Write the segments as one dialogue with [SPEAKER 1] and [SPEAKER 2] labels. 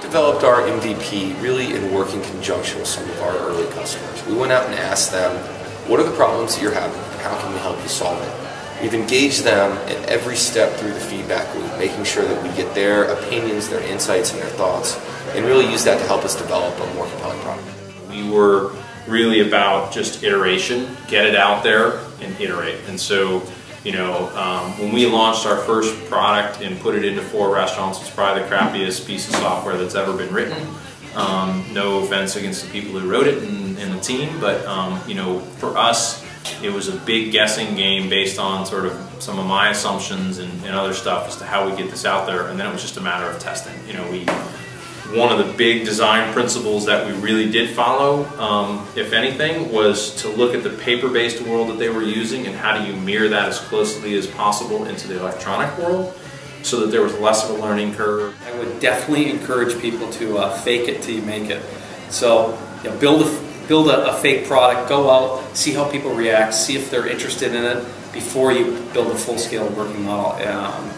[SPEAKER 1] developed our MVP really in working conjunction with some of our early customers. We went out and asked them, what are the problems that you're having? How can we help you solve it? We've engaged them at every step through the feedback loop, making sure that we get their opinions, their insights, and their thoughts, and really use that to help us develop a more compelling product.
[SPEAKER 2] We were really about just iteration, get it out there and iterate. And so, you know, when we launched our first product and put it into 4 restaurants, it's probably the crappiest piece of software that's ever been written. No offense against the people who wrote it and the team, but you know, for us, it was a big guessing game based on sort of some of my assumptions and other stuff as to how we get this out there, and then it was just a matter of testing. You know, one of the big design principles that we really did follow, if anything, was to look at the paper-based world that they were using and how do you mirror that as closely as possible into the electronic world so that there was less of a learning curve.
[SPEAKER 3] I would definitely encourage people to fake it till you make it. So, you know, build a fake product, go out, see how people react, see if they're interested in it before you build a full-scale working model.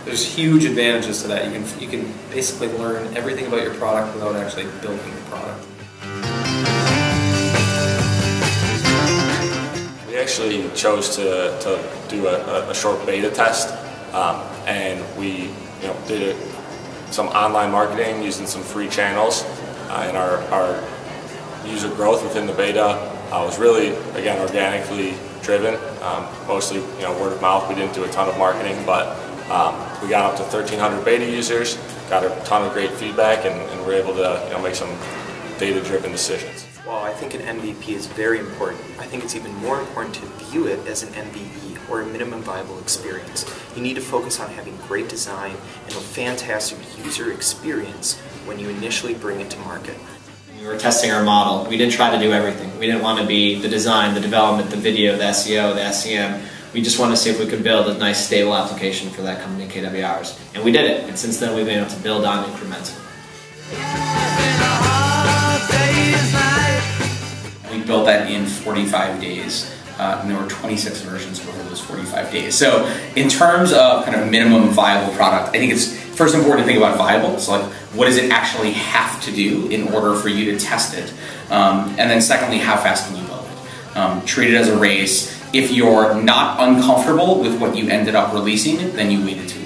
[SPEAKER 3] There's huge advantages to that. You can basically learn everything about your product without actually building the product.
[SPEAKER 4] We actually chose to do a short beta test, and we did some online marketing using some free channels, and our user growth within the beta was really, again, organically driven, mostly word of mouth. We didn't do a ton of marketing, but we got up to 1,300 beta users, got a ton of great feedback, and were able to make some data-driven decisions.
[SPEAKER 5] While I think an MVP is very important, I think it's even more important to view it as an MVE, or a minimum viable experience. You need to focus on having great design and a fantastic user experience when you initially bring it to market.
[SPEAKER 6] We were testing our model. We didn't try to do everything. We didn't want to be the design, the development, the video, the SEO, the SEM. We just wanted to see if we could build a nice, stable application for that company, KWRs. And we did it. And since then, we've been able to build on incrementally.
[SPEAKER 7] We built that in 45 days. And there were 26 versions over those 45 days. So in terms of kind of minimum viable product, I think it's first important to think about viable. So like, what does it actually have to do in order for you to test it? And then secondly, how fast can you build it? Treat it as a race. If you're not uncomfortable with what you ended up releasing, then you waited too long.